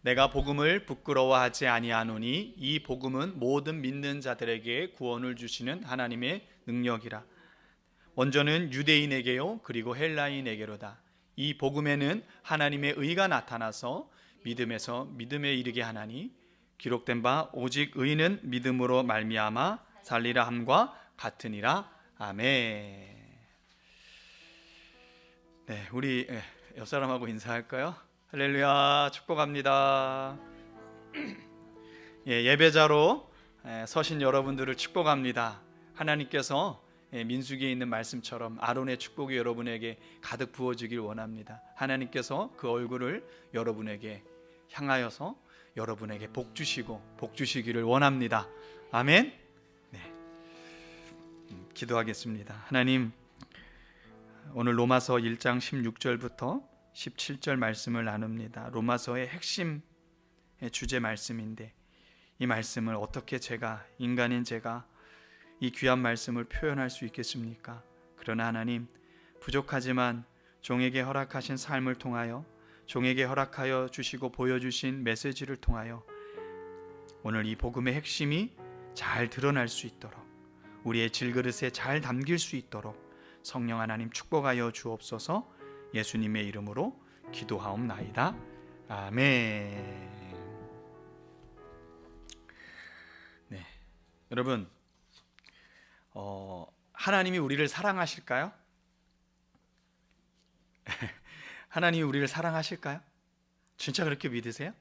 내가 복음을 부끄러워하지 아니하노니 이 복음은 모든 믿는 자들에게 구원을 주시는 하나님의 능력이라. 먼저는 유대인에게요 그리고 헬라인에게로다. 이 복음에는 하나님의 의가 나타나서 믿음에서 믿음에 이르게 하나니 기록된 바 오직 의인은 믿음으로 말미암아 살리라 함과 같으니라. 아멘. 네, 우리 옆 사람하고 인사할까요? 할렐루야, 축복합니다. 예배자로 서신 여러분들을 축복합니다. 하나님께서 민수기에 있는 말씀처럼 아론의 축복이 여러분에게 가득 부어지길 원합니다. 하나님께서 그 얼굴을 여러분에게 향하여서 여러분에게 복 주시고 복 주시기를 원합니다. 아멘. 네. 기도하겠습니다. 하나님, 오늘 로마서 1장 16절부터 17절 말씀을 나눕니다. 로마서의 핵심 주제 말씀인데 이 말씀을 어떻게 인간인 제가 이 귀한 말씀을 표현할 수 있겠습니까? 그러나 하나님, 부족하지만 종에게 허락하신 삶을 통하여, 종에게 허락하여 주시고 보여주신 메시지를 통하여 오늘 이 복음의 핵심이 잘 드러날 수 있도록, 우리의 질그릇에 잘 담길 수 있도록 성령 하나님 축복하여 주옵소서. 예수님의 이름으로 기도하옵나이다. 아멘. 네, 여러분, 하나님이 우리를 사랑하실까요? 하나님이 우리를 사랑하실까요? 진짜 그렇게 믿으세요?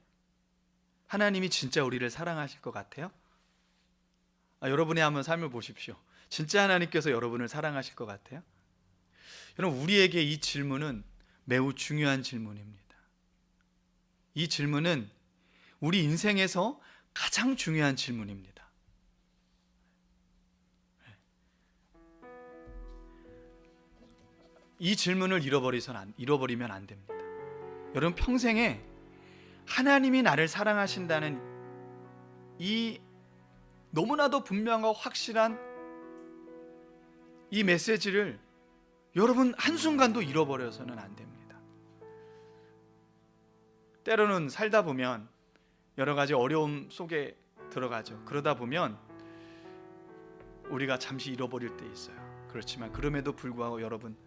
하나님이 진짜 우리를 사랑하실 것 같아요? 여러분의 한번 삶을 보십시오. 진짜 하나님께서 여러분을 사랑하실 것 같아요? 여러분, 우리에게 이 질문은 매우 중요한 질문입니다. 이 질문은 우리 인생에서 가장 중요한 질문입니다. 이 질문을 잃어버리면 안 됩니다. 여러분, 평생에 하나님이 나를 사랑하신다는 이 너무나도 분명하고 확실한 이 메시지를 여러분 한순간도 잃어버려서는 안 됩니다. 때로는 살다 보면 여러 가지 어려움 속에 들어가죠. 그러다 보면 우리가 잠시 잃어버릴 때 있어요. 그렇지만 그럼에도 불구하고 여러분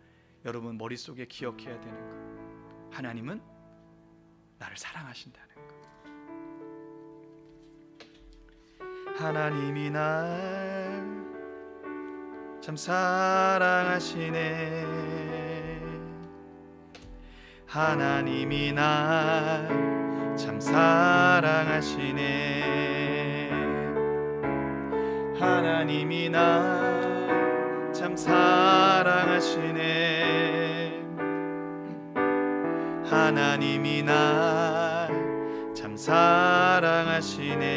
머릿속에 기억해야 되는 것, 하나님은 나를 사랑하신다는 것. 하나님이 날 참 사랑하시네. 하나님이 날 참 사랑하시네. 하나님이 날 참 사랑하시네. 하나님이 날 참 사랑하시네.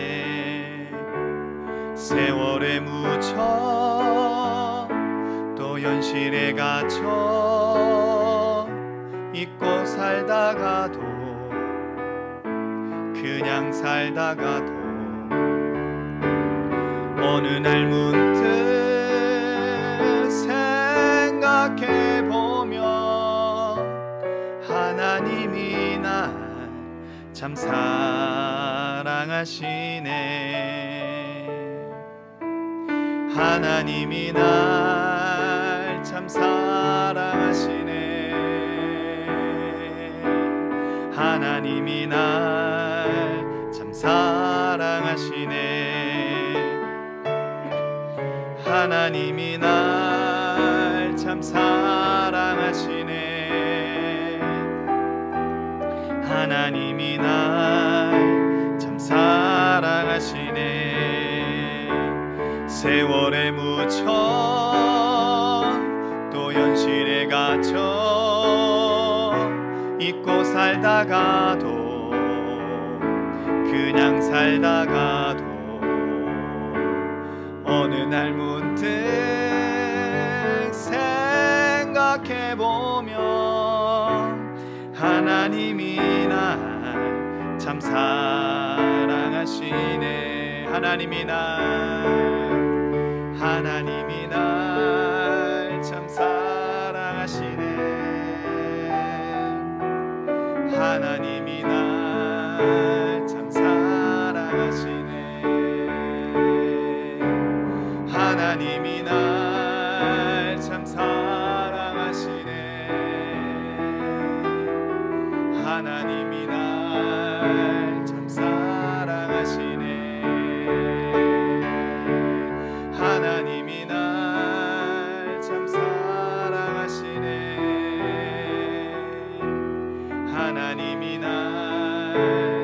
세월에 묻혀 또 현실에 갇혀 잊고 살다가도, 그냥 살다가도 어느 날 문득 생각해보면 하나님이 날 참 사랑하시네. 하나님이 날 참 사랑하시네. 하나님이 날 참 사랑하시네. 하나님이 날 참 사랑하시네. 하나님이 날 참 사랑하시네. 세월에 묻혀 또 현실에 갇혀 잊고 살다가도, 그냥 살다가도 어느 날 문득 생각해보면 하나님이 날 참 사랑하시네. 하나님이 날 참 사랑하시네. 하나님이 날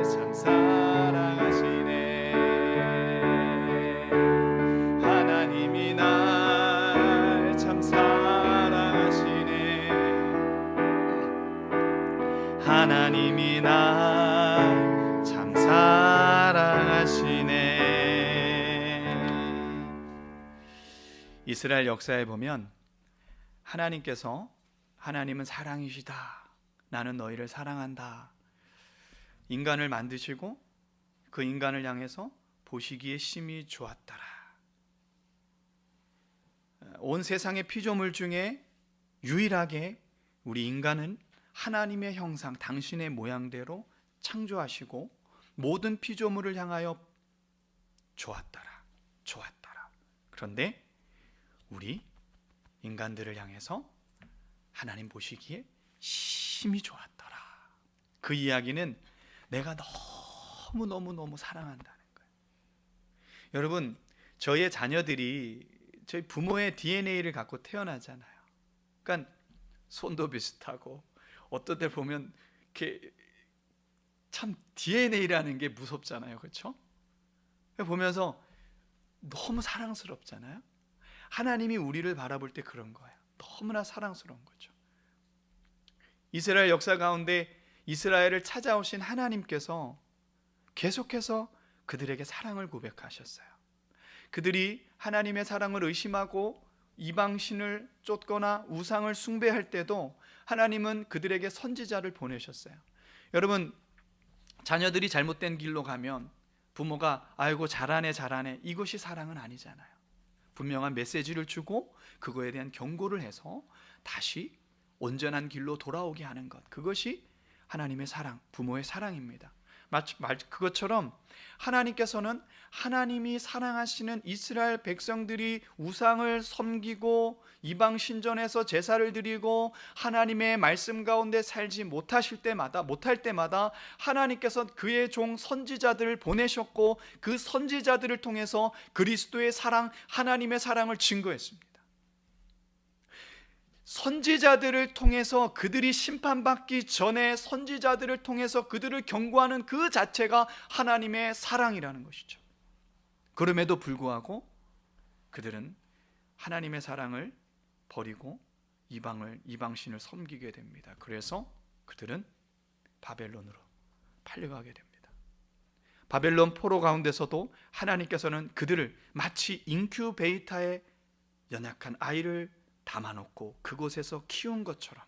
참 사랑하시네. 하나님이 날 참 사랑하시네. 하나님이 날 참 사랑하시네. 이스라엘 역사에 보면 하나님은 사랑이시다, 나는 너희를 사랑한다, 인간을 만드시고 그 인간을 향해서 보시기에 심히 좋았더라. 온 세상의 피조물 중에 유일하게 우리 인간은 하나님의 형상, 당신의 모양대로 창조하시고 모든 피조물을 향하여 좋았더라. 그런데 우리 인간들을 향해서 하나님 보시기에 심히 좋았더라. 그 이야기는 내가 너무 사랑한다는 거예요. 여러분, 저희의 자녀들이 저희 부모의 DNA를 갖고 태어나잖아요. 그러니까 손도 비슷하고 어떤 때 보면 이렇게 참 DNA라는 게 무섭잖아요. 그렇죠? 보면서 너무 사랑스럽잖아요. 하나님이 우리를 바라볼 때 그런 거예요. 너무나 사랑스러운 거죠. 이스라엘 역사 가운데 이스라엘을 찾아오신 하나님께서 계속해서 그들에게 사랑을 고백하셨어요. 그들이 하나님의 사랑을 의심하고 이방신을 쫓거나 우상을 숭배할 때도 하나님은 그들에게 선지자를 보내셨어요. 여러분, 자녀들이 잘못된 길로 가면 부모가 아이고 잘하네 이것이 사랑은 아니잖아요. 분명한 메시지를 주고 그거에 대한 경고를 해서 다시 온전한 길로 돌아오게 하는 것, 그것이 하나님의 사랑, 부모의 사랑입니다. 그것처럼 하나님께서는 하나님이 사랑하시는 이스라엘 백성들이 우상을 섬기고 이방 신전에서 제사를 드리고 하나님의 말씀 가운데 살지 못할 때마다 하나님께서 그의 종 선지자들을 보내셨고 그 선지자들을 통해서 그리스도의 사랑, 하나님의 사랑을 증거했습니다. 선지자들을 통해서 그들이 심판받기 전에 선지자들을 통해서 그들을 경고하는 그 자체가 하나님의 사랑이라는 것이죠. 그럼에도 불구하고 그들은 하나님의 사랑을 버리고 이방신을 섬기게 됩니다. 그래서 그들은 바벨론으로 팔려가게 됩니다. 바벨론 포로 가운데서도 하나님께서는 그들을 마치 인큐베이터에 연약한 아이를 담아놓고 그곳에서 키운 것처럼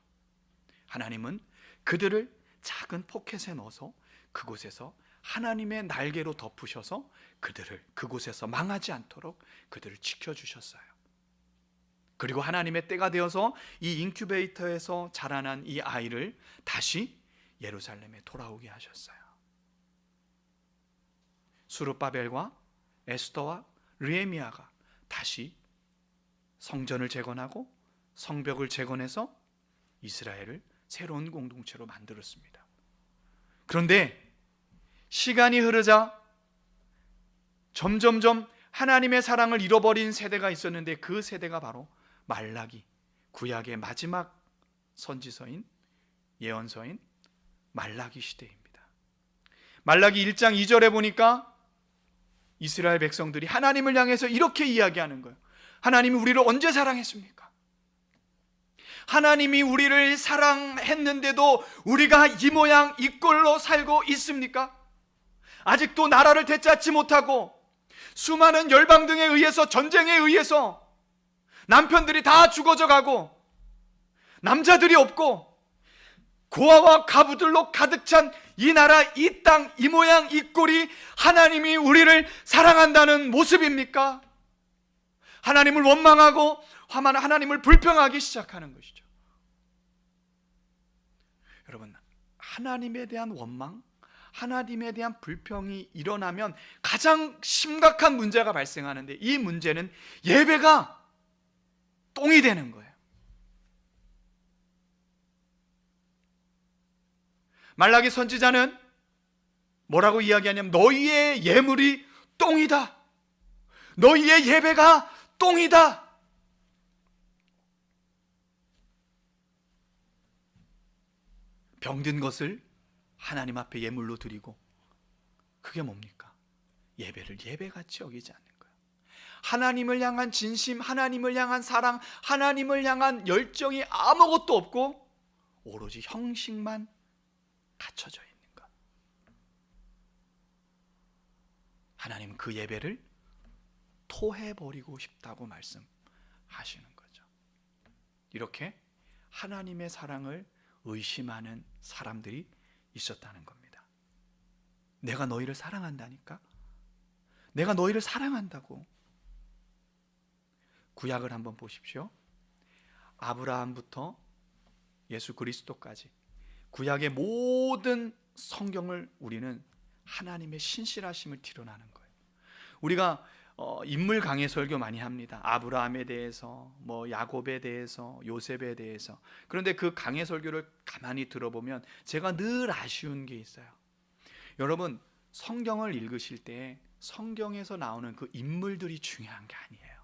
하나님은 그들을 작은 포켓에 넣어서 그곳에서 하나님의 날개로 덮으셔서 그들을 그곳에서 망하지 않도록 그들을 지켜주셨어요. 그리고 하나님의 때가 되어서 이 인큐베이터에서 자라난 이 아이를 다시 예루살렘에 돌아오게 하셨어요. 수룹바벨과 에스더와 느헤미야가 다시 성전을 재건하고 성벽을 재건해서 이스라엘을 새로운 공동체로 만들었습니다. 그런데 시간이 흐르자 점점점 하나님의 사랑을 잃어버린 세대가 있었는데 그 세대가 바로 말라기, 구약의 마지막 선지서인 예언서인 말라기 시대입니다. 말라기 1장 2절에 보니까 이스라엘 백성들이 하나님을 향해서 이렇게 이야기하는 거예요. 하나님이 우리를 언제 사랑했습니까? 하나님이 우리를 사랑했는데도 우리가 이 모양 이 꼴로 살고 있습니까? 아직도 나라를 되찾지 못하고 수많은 열방 등에 의해서 전쟁에 의해서 남편들이 다 죽어져 가고 남자들이 없고 고아와 가부들로 가득 찬 이 나라, 이 땅, 이 모양 이 꼴이 하나님이 우리를 사랑한다는 모습입니까? 하나님을 원망하고 하나님을 불평하기 시작하는 것이죠. 여러분, 하나님에 대한 원망, 하나님에 대한 불평이 일어나면 가장 심각한 문제가 발생하는데 이 문제는 예배가 똥이 되는 거예요. 말라기 선지자는 뭐라고 이야기하냐면 너희의 예물이 똥이다. 너희의 예배가 똥이다. 병든 것을 하나님 앞에 예물로 드리고 그게 뭡니까? 예배를 예배같이 여기지 않는 거예요. 하나님을 향한 진심, 하나님을 향한 사랑, 하나님을 향한 열정이 아무것도 없고 오로지 형식만 갖춰져 있는 것. 하나님은 그 예배를 토해버리고 싶다고 말씀하시는 거죠. 이렇게 하나님의 사랑을 의심하는 사람들이 있었다는 겁니다. 내가 너희를 사랑한다니까? 내가 너희를 사랑한다고. 구약을 한번 보십시오. 아브라함부터 예수 그리스도까지 구약의 모든 성경을 우리는 하나님의 신실하심을 드러나는 거예요. 우리가 인물 강해 설교 많이 합니다. 아브라함에 대해서, 야곱에 대해서, 요셉에 대해서. 그런데 그 강해 설교를 가만히 들어보면 제가 늘 아쉬운 게 있어요. 여러분, 성경을 읽으실 때 성경에서 나오는 그 인물들이 중요한 게 아니에요.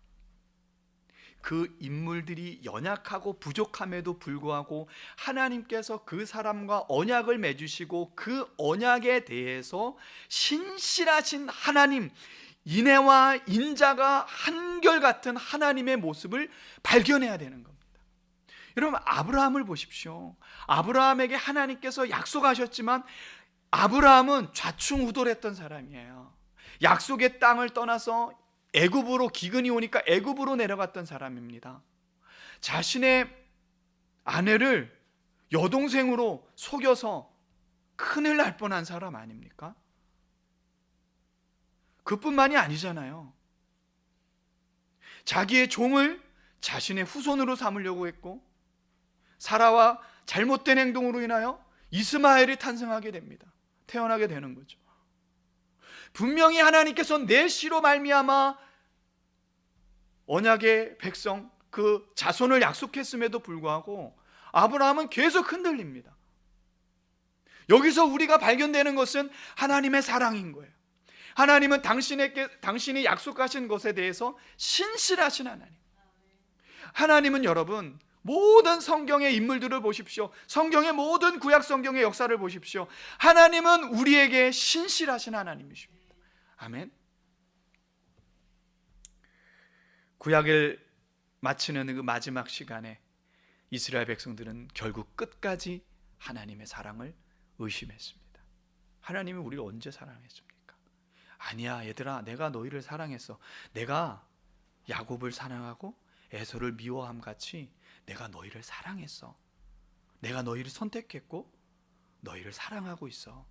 그 인물들이 연약하고 부족함에도 불구하고 하나님께서 그 사람과 언약을 맺으시고 그 언약에 대해서 신실하신 하나님, 인애와 인자가 한결같은 하나님의 모습을 발견해야 되는 겁니다. 여러분, 아브라함을 보십시오. 아브라함에게 하나님께서 약속하셨지만 아브라함은 좌충우돌했던 사람이에요. 약속의 땅을 떠나서 애굽으로 기근이 오니까 애굽으로 내려갔던 사람입니다. 자신의 아내를 여동생으로 속여서 큰일 날 뻔한 사람 아닙니까? 그뿐만이 아니잖아요. 자기의 종을 자신의 후손으로 삼으려고 했고, 사라와 잘못된 행동으로 인하여 이스마엘이 탄생하게 됩니다. 태어나게 되는 거죠. 분명히 하나님께서 내 씨로 말미암아 언약의 백성 그 자손을 약속했음에도 불구하고 아브라함은 계속 흔들립니다. 여기서 우리가 발견되는 것은 하나님의 사랑인 거예요. 하나님은 당신이 약속하신 것에 대해서 신실하신 하나님. 하나님은 여러분, 모든 성경의 인물들을 보십시오. 성경의 모든 구약 성경의 역사를 보십시오. 하나님은 우리에게 신실하신 하나님이십니다. 아멘. 구약을 마치는 그 마지막 시간에 이스라엘 백성들은 결국 끝까지 하나님의 사랑을 의심했습니다. 하나님이 우리를 언제 사랑했습니까? 아니야, 얘들아, 내가 너희를 사랑했어. 내가 야곱을 사랑하고 에서를 미워함 같이 내가 너희를 사랑했어. 내가 너희를 선택했고 너희를 사랑하고 있어.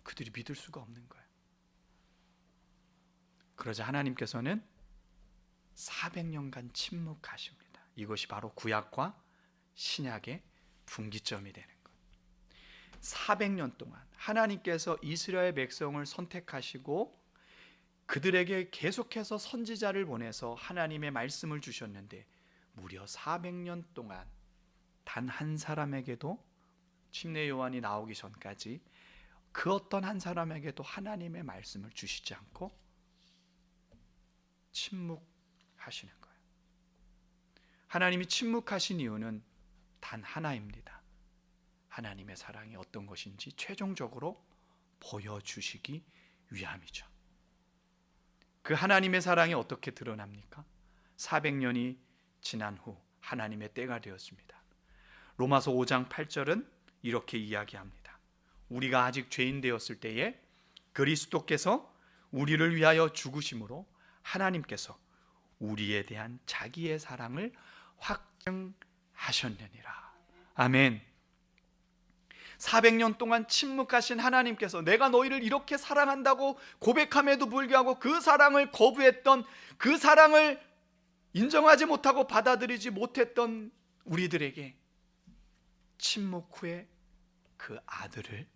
그들이 믿을 수가 없는 거예요. 그러자 하나님께서는 400년간 침묵하십니다. 이것이 바로 구약과 신약의 분기점이 되는 거예요. 400년 동안 하나님께서 이스라엘 백성을 선택하시고 그들에게 계속해서 선지자를 보내서 하나님의 말씀을 주셨는데 무려 400년 동안 단 한 사람에게도, 침례 요한이 나오기 전까지 그 어떤 한 사람에게도 하나님의 말씀을 주시지 않고 침묵하시는 거예요. 하나님이 침묵하신 이유는 단 하나입니다. 하나님의 사랑이 어떤 것인지 최종적으로 보여주시기 위함이죠. 그 하나님의 사랑이 어떻게 드러납니까? 400년이 지난 후 하나님의 때가 되었습니다. 로마서 5장 8절은 이렇게 이야기합니다. 우리가 아직 죄인 되었을 때에 그리스도께서 우리를 위하여 죽으심으로 하나님께서 우리에 대한 자기의 사랑을 확증하셨느니라. 아멘. 400년 동안 침묵하신 하나님께서 내가 너희를 이렇게 사랑한다고 고백함에도 불구하고 그 사랑을 거부했던, 그 사랑을 인정하지 못하고 받아들이지 못했던 우리들에게 침묵 후에 그 아들을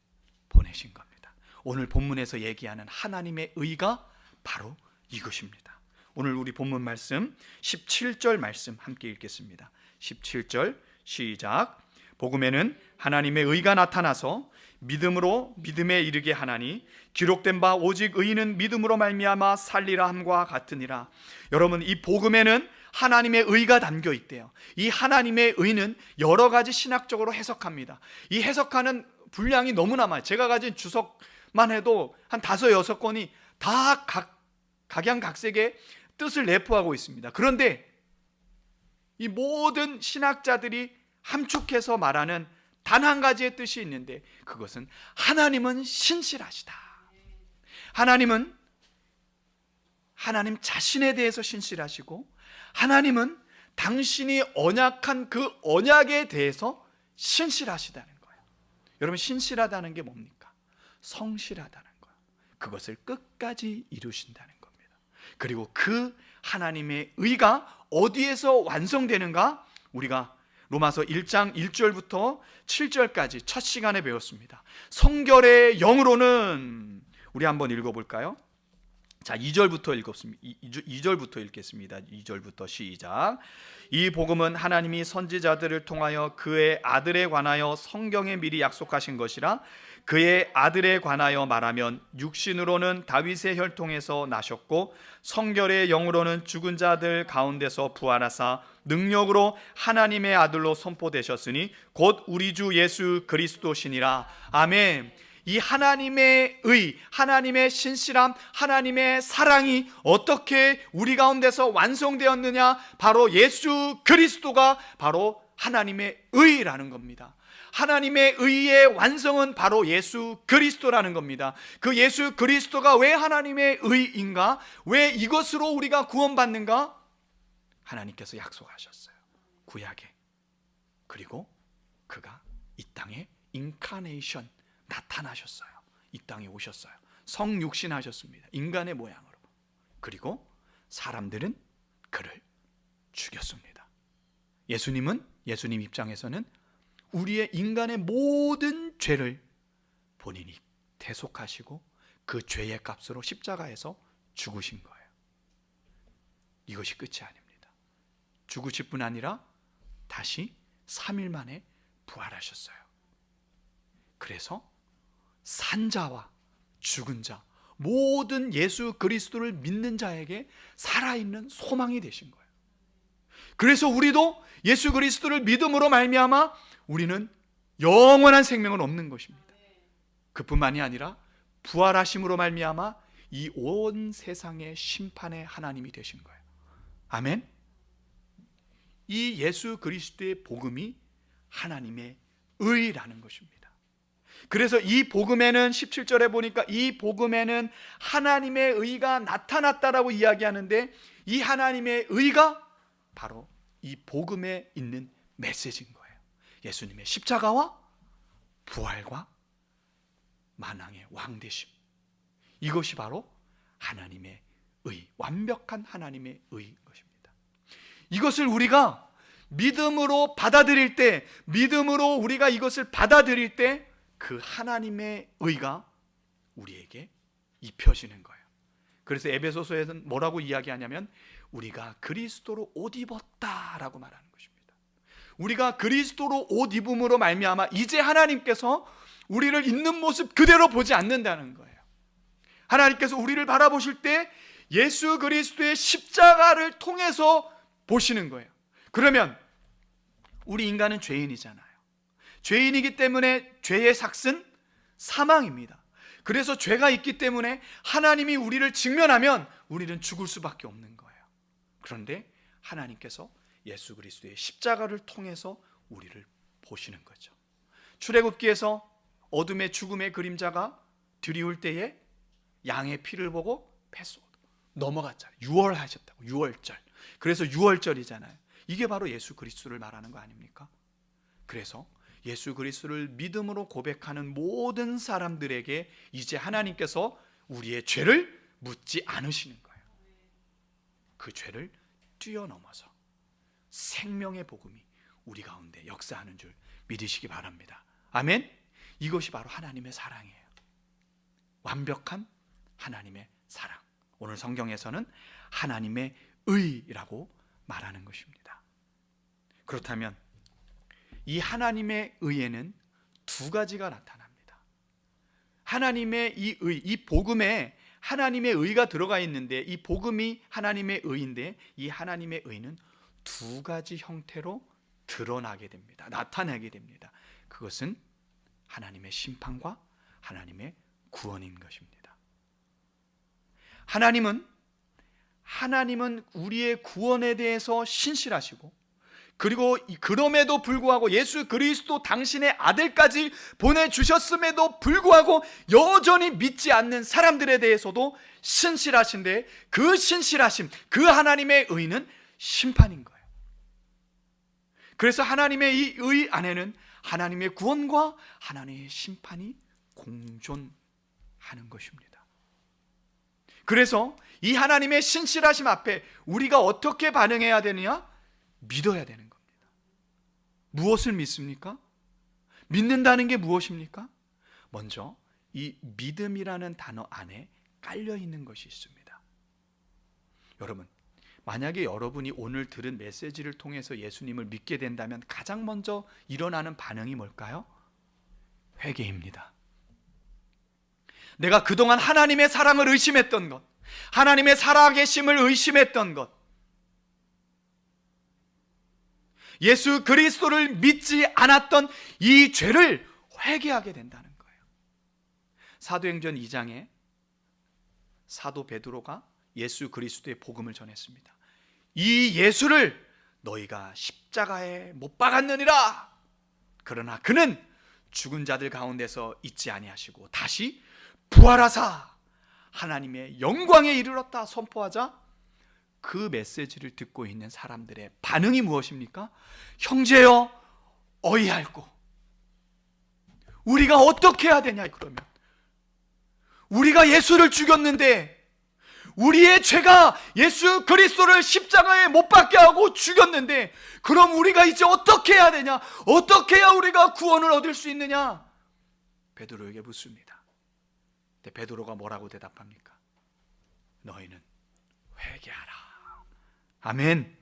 보내신 겁니다. 오늘 본문에서 얘기하는 하나님의 의가 바로 이것입니다. 오늘 우리 본문 말씀 17절 말씀 함께 읽겠습니다. 17절 시작. 복음에는 하나님의 의가 나타나서 믿음으로 믿음에 이르게 하나니 기록된 바 오직 의인은 믿음으로 말미암아 살리라 함과 같으니라. 여러분, 이 복음에는 하나님의 의가 담겨 있대요. 이 하나님의 의는 여러 가지 신학적으로 해석합니다. 이 해석하는 분량이 너무나 많아요. 제가 가진 주석 것만 해도 한 5-6건이 다 각양각색의 뜻을 내포하고 있습니다. 그런데 이 모든 신학자들이 함축해서 말하는 단 한 가지의 뜻이 있는데, 그것은 하나님은 신실하시다. 하나님은 하나님 자신에 대해서 신실하시고, 하나님은 당신이 언약한 그 언약에 대해서 신실하시다는 거예요. 여러분, 신실하다는 게 뭡니까? 성실하다는 거예요. 그것을 끝까지 이루신다는 겁니다. 그리고 그 하나님의 의가 어디에서 완성되는가? 우리가 로마서 1장 1절부터 7절까지 첫 시간에 배웠습니다. 성결의 영으로는, 우리 한번 읽어볼까요? 자, 2절부터 읽겠습니다. 2절부터 시작. 이 복음은 하나님이 선지자들을 통하여 그의 아들에 관하여 성경에 미리 약속하신 것이라. 그의 아들에 관하여 말하면 육신으로는 다윗의 혈통에서 나셨고 성결의 영으로는 죽은 자들 가운데서 부활하사 능력으로 하나님의 아들로 선포되셨으니 곧 우리 주 예수 그리스도시니라. 아멘. 이 하나님의 의, 하나님의 신실함, 하나님의 사랑이 어떻게 우리 가운데서 완성되었느냐? 바로 예수 그리스도가 바로 하나님의 의라는 겁니다. 하나님의 의의 완성은 바로 예수 그리스도라는 겁니다. 그 예수 그리스도가 왜 하나님의 의인가? 왜 이것으로 우리가 구원받는가? 하나님께서 약속하셨어요, 구약에. 그리고 그가 이 땅에 인카네이션, 나타나셨어요. 이 땅에 오셨어요. 성육신하셨습니다. 인간의 모양으로. 그리고 사람들은 그를 죽였습니다. 예수님 입장에서는 우리의 인간의 모든 죄를 본인이 대속하시고 그 죄의 값으로 십자가에서 죽으신 거예요. 이것이 끝이 아닙니다. 죽으실 뿐 아니라 다시 3일 만에 부활하셨어요. 그래서 산자와 죽은 자, 모든 예수 그리스도를 믿는 자에게 살아있는 소망이 되신 거예요. 그래서 우리도 예수 그리스도를 믿음으로 말미암아 우리는 영원한 생명은 없는 것입니다. 그뿐만이 아니라 부활하심으로 말미암아 이 온 세상의 심판의 하나님이 되신 거예요. 아멘. 이 예수 그리스도의 복음이 하나님의 의라는 것입니다. 그래서 이 복음에는 17절에 보니까 이 복음에는 하나님의 의가 나타났다라고 이야기하는데, 이 하나님의 의가 바로 이 복음에 있는 메시지인 거예요. 예수님의 십자가와 부활과 만왕의 왕 되심, 이것이 바로 하나님의 의, 완벽한 하나님의 의인 것입니다. 이것을 우리가 믿음으로 받아들일 때, 믿음으로 우리가 이것을 받아들일 때 그 하나님의 의가 우리에게 입혀지는 거예요. 그래서 에베소서에서는 뭐라고 이야기하냐면 우리가 그리스도로 옷 입었다라고 말하는 것입니다. 우리가 그리스도로 옷 입음으로 말미암아 이제 하나님께서 우리를 있는 모습 그대로 보지 않는다는 거예요. 하나님께서 우리를 바라보실 때 예수 그리스도의 십자가를 통해서 보시는 거예요. 그러면 우리 인간은 죄인이잖아요. 죄인이기 때문에 죄의 삭은 사망입니다. 그래서 죄가 있기 때문에 하나님이 우리를 직면하면 우리는 죽을 수밖에 없는 거예요. 그런데 하나님께서 예수 그리스도의 십자가를 통해서 우리를 보시는 거죠. 출애굽기에서 어둠의 죽음의 그림자가 드리울 때에 양의 피를 보고 패소 넘어갔잖아요. 유월하셨다고, 유월절. 그래서 유월절이잖아요. 이게 바로 예수 그리스도를 말하는 거 아닙니까? 그래서 예수 그리스도를 믿음으로 고백하는 모든 사람들에게 이제 하나님께서 우리의 죄를 묻지 않으시는 거예요. 그 죄를 뛰어넘어서 생명의 복음이 우리 가운데 역사하는 줄 믿으시기 바랍니다. 아멘. 이것이 바로 하나님의 사랑이에요. 완벽한 하나님의 사랑. 오늘 성경에서는 하나님의 의라고 말하는 것입니다. 그렇다면 이 하나님의 의에는 두 가지가 나타납니다. 하나님의 이 의, 이 복음에 하나님의 의가 들어가 있는데, 이 복음이 하나님의 의인데 이 하나님의 의는 두 가지 형태로 드러나게 됩니다. 나타나게 됩니다. 그것은 하나님의 심판과 하나님의 구원인 것입니다. 하나님은 우리의 구원에 대해서 신실하시고, 그리고 그럼에도 불구하고 예수 그리스도 당신의 아들까지 보내주셨음에도 불구하고 여전히 믿지 않는 사람들에 대해서도 신실하신데, 그 신실하심, 그 하나님의 의는 심판인 거예요. 그래서 하나님의 이 의 안에는 하나님의 구원과 하나님의 심판이 공존하는 것입니다. 그래서 이 하나님의 신실하심 앞에 우리가 어떻게 반응해야 되느냐? 믿어야 되는 겁니다. 무엇을 믿습니까? 믿는다는 게 무엇입니까? 먼저 이 믿음이라는 단어 안에 깔려 있는 것이 있습니다. 여러분, 만약에 여러분이 오늘 들은 메시지를 통해서 예수님을 믿게 된다면 가장 먼저 일어나는 반응이 뭘까요? 회개입니다. 내가 그동안 하나님의 사랑을 의심했던 것, 하나님의 살아계심을 의심했던 것, 예수 그리스도를 믿지 않았던 이 죄를 회개하게 된다는 거예요. 사도행전 2장에 사도 베드로가 예수 그리스도의 복음을 전했습니다. 이 예수를 너희가 십자가에 못 박았느니라. 그러나 그는 죽은 자들 가운데서 있지 아니하시고 다시 부활하사 하나님의 영광에 이르렀다 선포하자, 그 메시지를 듣고 있는 사람들의 반응이 무엇입니까? 형제여, 어이할꼬, 우리가 어떻게 해야 되냐? 그러면 우리가 예수를 죽였는데, 우리의 죄가 예수 그리스도를 십자가에 못 박게 하고 죽였는데, 그럼 우리가 이제 어떻게 해야 되냐? 어떻게 해야 우리가 구원을 얻을 수 있느냐? 베드로에게 묻습니다. 근데 베드로가 뭐라고 대답합니까? 너희는 회개하라. 아멘.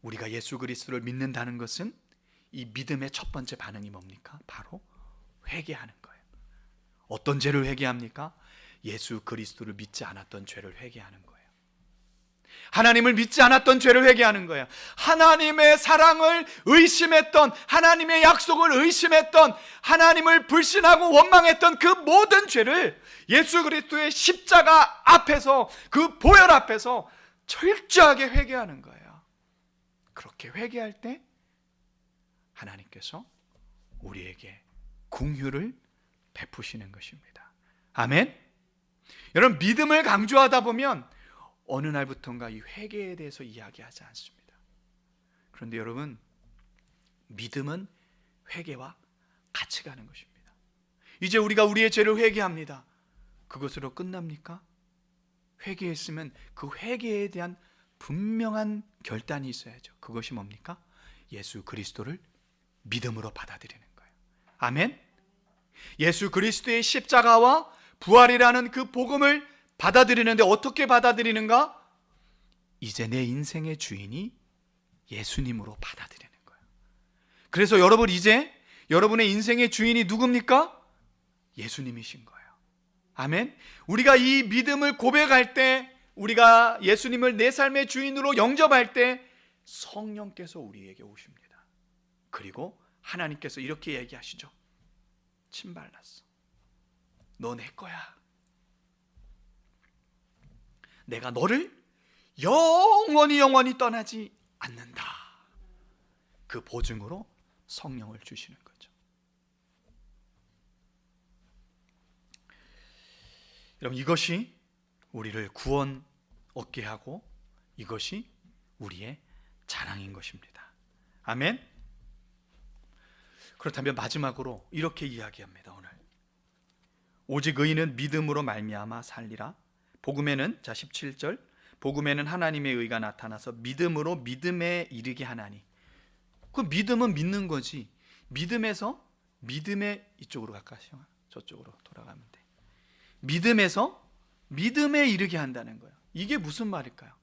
우리가 예수 그리스도를 믿는다는 것은 이 믿음의 첫 번째 반응이 뭡니까? 바로 회개하는 거예요. 어떤 죄를 회개합니까? 예수 그리스도를 믿지 않았던 죄를 회개하는 거예요. 하나님을 믿지 않았던 죄를 회개하는 거예요. 하나님의 사랑을 의심했던, 하나님의 약속을 의심했던, 하나님을 불신하고 원망했던 그 모든 죄를 예수 그리스도의 십자가 앞에서, 그 보혈 앞에서 철저하게 회개하는 거예요. 그렇게 회개할 때 하나님께서 우리에게 긍휼을 베푸시는 것입니다. 아멘. 여러분, 믿음을 강조하다 보면 어느 날부턴가 이 회개에 대해서 이야기하지 않습니다. 그런데 여러분, 믿음은 회개와 같이 가는 것입니다. 이제 우리가 우리의 죄를 회개합니다. 그것으로 끝납니까? 회개했으면 그 회개에 대한 분명한 결단이 있어야죠. 그것이 뭡니까? 예수 그리스도를 믿음으로 받아들이는 거예요. 아멘. 예수 그리스도의 십자가와 부활이라는 그 복음을 받아들이는데 어떻게 받아들이는가? 이제 내 인생의 주인이 예수님으로 받아들이는 거예요. 그래서 여러분, 이제 여러분의 인생의 주인이 누굽니까? 예수님이신 거예요. 아멘. 우리가 이 믿음을 고백할 때, 우리가 예수님을 내 삶의 주인으로 영접할 때 성령께서 우리에게 오십니다. 그리고 하나님께서 이렇게 얘기하시죠. 침 발랐어. 너 내 거야. 내가 너를 영원히 떠나지 않는다. 그 보증으로 성령을 주시는 거죠. 여러분, 이것이 우리를 구원 얻게 하고 이것이 우리의 자랑인 것입니다. 아멘. 그렇다면 마지막으로 이렇게 이야기합니다. 오늘 오직 의인은 믿음으로 말미암아 살리라. 복음에는 17절, 복음에는 하나님의 의가 나타나서 믿음으로 믿음에 이르게 하나니. 그 믿음은 믿는 거지. 믿음에서 믿음의 이쪽으로 가까이요. 저쪽으로 돌아가면 돼. 믿음에서 믿음에 이르게 한다는 거예요. 이게 무슨 말일까요?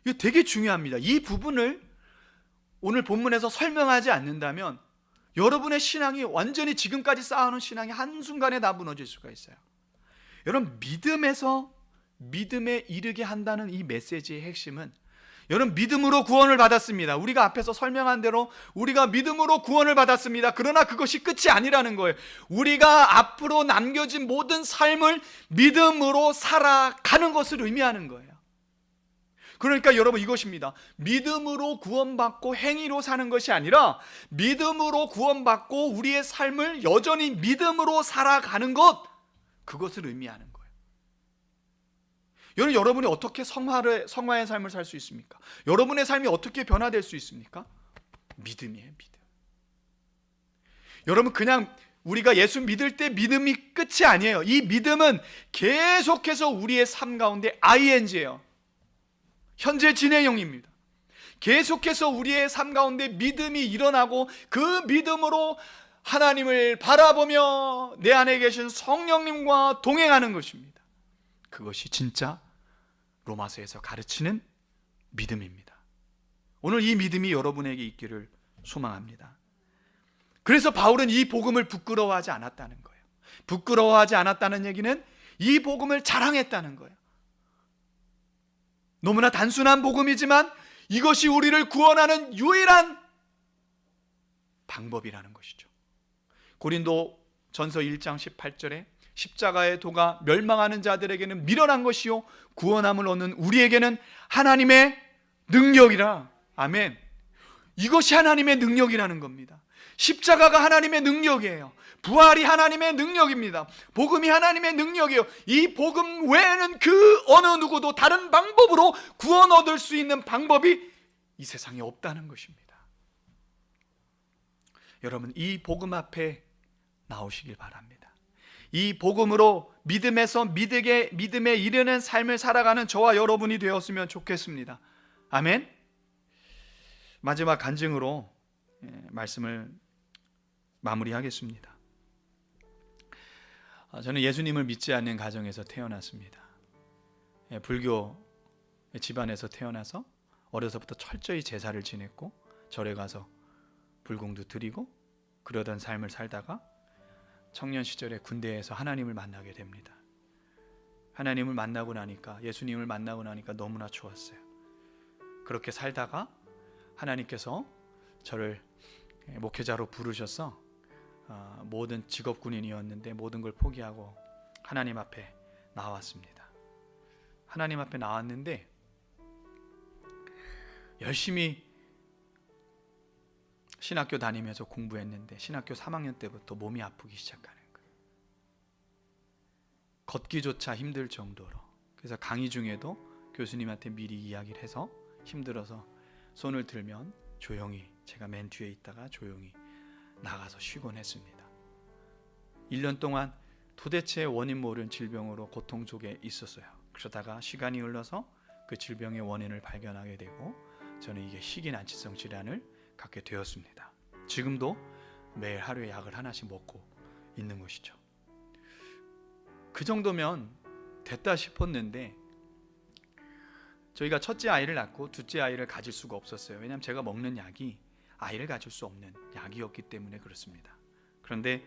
이거 되게 중요합니다. 이 부분을 오늘 본문에서 설명하지 않는다면 여러분의 신앙이 완전히 지금까지 쌓아놓은 신앙이 한순간에 다 무너질 수가 있어요. 여러분, 믿음에서 믿음에 이르게 한다는 이 메시지의 핵심은 여러분, 믿음으로 구원을 받았습니다. 우리가 앞에서 설명한 대로 우리가 믿음으로 구원을 받았습니다. 그러나 그것이 끝이 아니라는 거예요. 우리가 앞으로 남겨진 모든 삶을 믿음으로 살아가는 것을 의미하는 거예요. 그러니까 여러분, 이것입니다. 믿음으로 구원받고 행위로 사는 것이 아니라 믿음으로 구원받고 우리의 삶을 여전히 믿음으로 살아가는 것, 그것을 의미하는 거예요. 여러분이 어떻게 성화의 삶을 살 수 있습니까? 여러분의 삶이 어떻게 변화될 수 있습니까? 믿음이에요, 믿음. 여러분, 그냥 우리가 예수 믿을 때 믿음이 끝이 아니에요. 이 믿음은 계속해서 우리의 삶 가운데 ing예요. 현재 진행형입니다. 계속해서 우리의 삶 가운데 믿음이 일어나고 그 믿음으로 하나님을 바라보며 내 안에 계신 성령님과 동행하는 것입니다. 그것이 진짜 로마서에서 가르치는 믿음입니다. 오늘 이 믿음이 여러분에게 있기를 소망합니다. 그래서 바울은 이 복음을 부끄러워하지 않았다는 거예요. 부끄러워하지 않았다는 얘기는 이 복음을 자랑했다는 거예요. 너무나 단순한 복음이지만 이것이 우리를 구원하는 유일한 방법이라는 것이죠. 고린도 전서 1장 18절에 십자가의 도가 멸망하는 자들에게는 미련한 것이요 구원함을 얻는 우리에게는 하나님의 능력이라. 아멘. 이것이 하나님의 능력이라는 겁니다. 십자가가 하나님의 능력이에요. 부활이 하나님의 능력입니다. 복음이 하나님의 능력이에요. 이 복음 외에는 그 어느 누구도 다른 방법으로 구원 얻을 수 있는 방법이 이 세상에 없다는 것입니다. 여러분, 이 복음 앞에 나오시길 바랍니다. 이 복음으로 믿음에서 믿음에 이르는 삶을 살아가는 저와 여러분이 되었으면 좋겠습니다. 아멘. 마지막 간증으로 말씀을 마무리하겠습니다. 저는 예수님을 믿지 않는 가정에서 태어났습니다. 불교 집안에서 태어나서 어려서부터 철저히 제사를 지냈고 절에 가서 불공도 드리고 그러던 삶을 살다가 청년 시절에 군대에서 하나님을 만나게 됩니다. 하나님을 만나고 나니까, 예수님을 만나고 나니까 너무나 좋았어요. 그렇게 살다가 하나님께서 저를 목회자로 부르셔서 모든 직업 군인이었는데 모든 걸 포기하고 하나님 앞에 나왔습니다. 하나님 앞에 나왔는데 열심히 신학교 다니면서 공부했는데 신학교 3학년 때부터 몸이 아프기 시작하는 거예요. 걷기조차 힘들 정도로. 그래서 강의 중에도 교수님한테 미리 이야기를 해서 힘들어서 손을 들면 조용히, 제가 맨 뒤에 있다가 조용히 나가서 쉬곤 했습니다. 1년 동안 도대체 원인 모르는 질병으로 고통 속에 있었어요. 그러다가 시간이 흘러서 그 질병의 원인을 발견하게 되고 저는 이게 희귀난치성 질환을 갖게 되었습니다. 지금도 매일 하루에 약을 하나씩 먹고 있는 것이죠. 그 정도면 됐다 싶었는데 저희가 첫째 아이를 낳고 둘째 아이를 가질 수가 없었어요. 왜냐하면 제가 먹는 약이 아이를 가질 수 없는 약이었기 때문에 그렇습니다. 그런데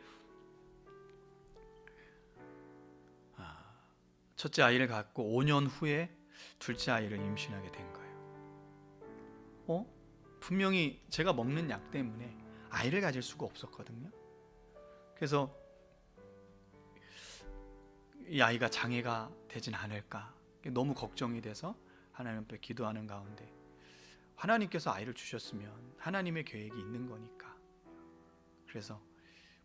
첫째 아이를 갖고 5년 후에 둘째 아이를 임신하게 된 거예요. 분명히 제가 먹는 약 때문에 아이를 가질 수가 없었거든요. 그래서 이 아이가 장애가 되진 않을까 너무 걱정이 돼서 하나님 앞에 기도하는 가운데 하나님께서 아이를 주셨으면 하나님의 계획이 있는 거니까, 그래서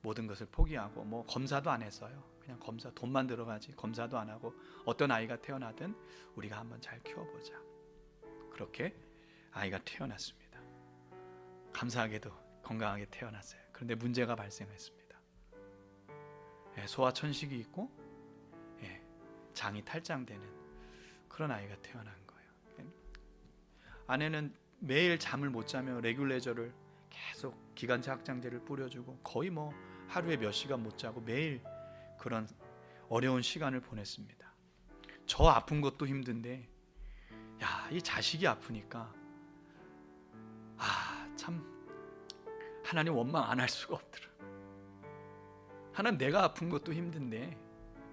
모든 것을 포기하고 뭐 검사도 안 했어요. 그냥 검사 돈만 들어가지 검사도 안 하고 어떤 아이가 태어나든 우리가 한번 잘 키워보자. 그렇게 아이가 태어났습니다. 감사하게도 건강하게 태어났어요. 그런데 문제가 발생했습니다. 소아천식이 있고 장이 탈장되는 그런 아이가 태어난 거예요. 아내는 매일 잠을 못 자며 레귤레이저를 계속 기관차 확장제를 뿌려주고 거의 뭐 하루에 몇 시간 못 자고 매일 그런 어려운 시간을 보냈습니다. 저 아픈 것도 힘든데 이 자식이 아프니까 참 하나님 원망 안 할 수가 없더라. 하나님, 내가 아픈 것도 힘든데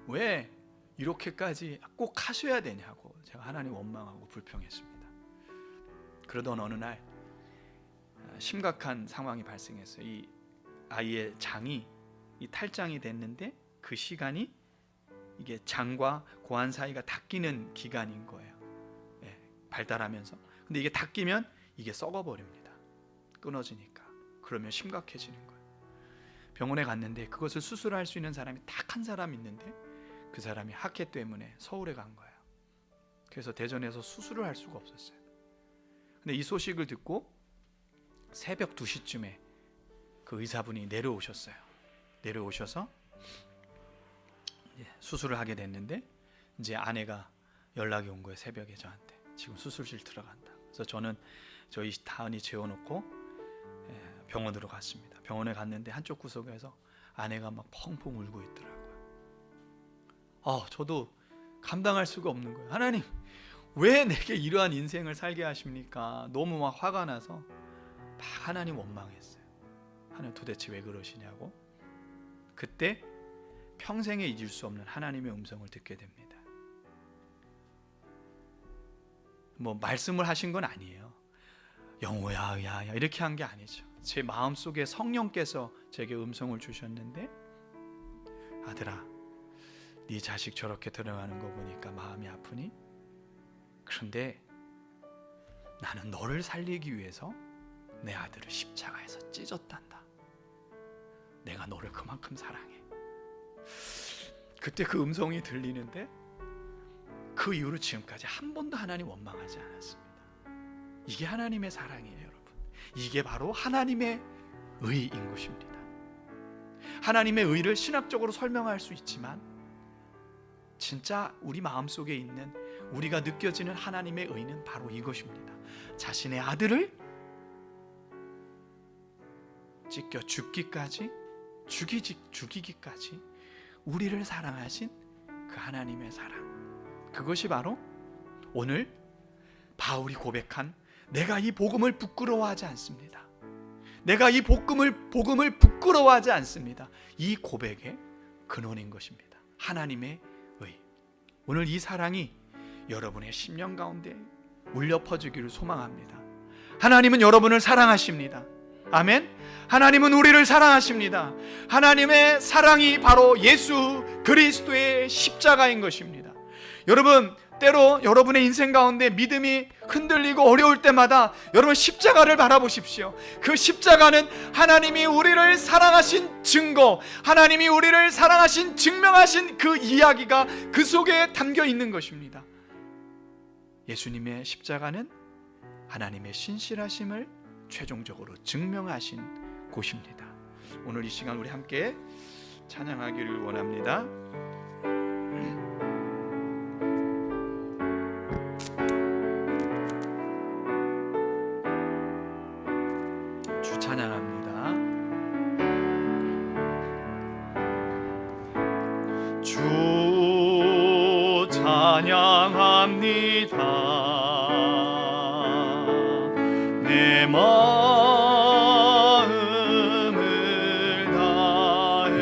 왜 이렇게까지 꼭 하셔야 되냐고 제가 하나님 원망하고 불평했습니다. 그러던 어느 날 심각한 상황이 발생했어요. 이 아이의 장이 이 탈장이 됐는데 그 시간이 이게 장과 고환 사이가 닦이는 기간인 거예요. 예, 발달하면서. 근데 이게 닦이면 이게 썩어버립니다. 끊어지니까. 그러면 심각해지는 거예요. 병원에 갔는데 그것을 수술할 수 있는 사람이 딱 한 사람 있는데 그 사람이 학회 때문에 서울에 간 거예요. 그래서 대전에서 수술을 할 수가 없었어요. 근데 이 소식을 듣고 새벽 2시쯤에 그 의사분이 내려오셨어요. 내려오셔서 수술을 하게 됐는데 이제 아내가 연락이 온 거예요. 새벽에 저한테 지금 수술실 들어간다. 그래서 저는 저희 다은이 재워놓고 병원으로 갔습니다. 병원에 갔는데 한쪽 구석에서 아내가 막 펑펑 울고 있더라고요. 저도 감당할 수가 없는 거예요. 하나님, 왜 내게 이러한 인생을 살게 하십니까? 너무 막 화가 나서 막 하나님 원망했어요. 하나님 도대체 왜 그러시냐고. 그때 평생에 잊을 수 없는 하나님의 음성을 듣게 됩니다. 뭐 말씀을 하신 건 아니에요. 영호야, 야 이렇게 한 게 아니죠. 제 마음속에 성령께서 제게 음성을 주셨는데, 아들아, 네 자식 저렇게 들어가는 거 보니까 마음이 아프니? 그런데 나는 너를 살리기 위해서 내 아들을 십자가에서 찢었단다. 내가 너를 그만큼 사랑해. 그때 그 음성이 들리는데 그 이후로 지금까지 한 번도 하나님 원망하지 않았습니다. 이게 하나님의 사랑이에요, 여러분. 이게 바로 하나님의 의인 것입니다. 하나님의 의를 신학적으로 설명할 수 있지만 진짜 우리 마음속에 있는, 우리가 느껴지는 하나님의 의는 바로 이것입니다. 자신의 아들을 찢겨 죽이기까지 우리를 사랑하신 그 하나님의 사랑, 그것이 바로 오늘 바울이 고백한 내가 이 복음을 부끄러워하지 않습니다. 내가 이 복음을 부끄러워하지 않습니다. 이 고백의 근원인 것입니다. 하나님의 의. 오늘 이 사랑이 여러분의 심령 가운데 울려 퍼지기를 소망합니다. 하나님은 여러분을 사랑하십니다. 아멘. 하나님은 우리를 사랑하십니다. 하나님의 사랑이 바로 예수 그리스도의 십자가인 것입니다. 여러분, 때로 여러분의 인생 가운데 믿음이 흔들리고 어려울 때마다 여러분 십자가를 바라보십시오. 그 십자가는 하나님이 우리를 사랑하신 증거, 하나님이 우리를 사랑하신 증명하신 그 이야기가 그 속에 담겨 있는 것입니다. 예수님의 십자가는 하나님의 신실하심을 최종적으로 증명하신 곳입니다. 오늘 이 시간 우리 함께 찬양하기를 원합니다. 주 찬양합니다. 주 찬양합니다. 내 마음을 다해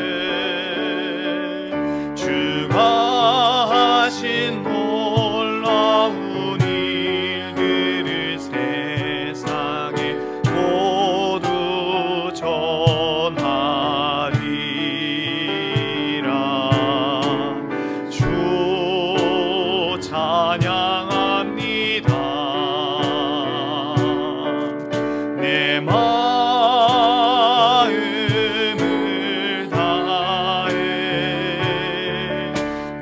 주가 하신 놀라운 일들을 세상에 모두 전하리라. 주 찬양합니다. 내 마음을 다해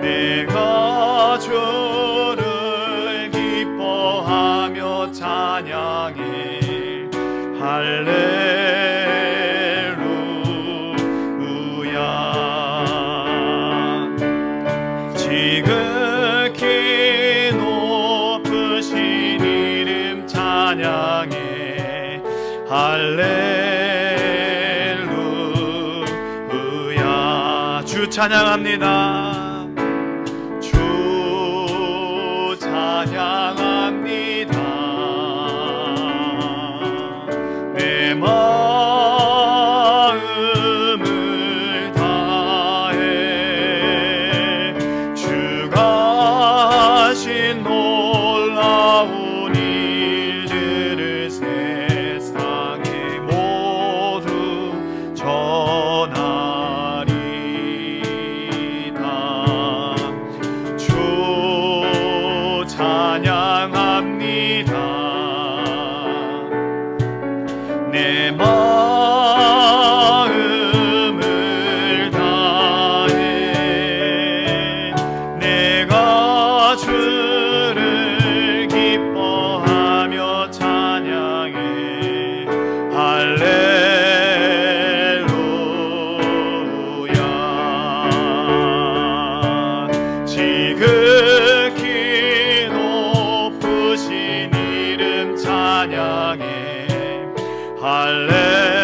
내가 주를 기뻐하며 찬양해. 할렐루야. 지극히 높으신 이름 찬양해. 할렐루야. 주 찬양합니다. 주 찬양합니다. 내 마음을 다해 주가 하신 놀라운 일들을 지극히 높으신 이름 찬양해 할렐루야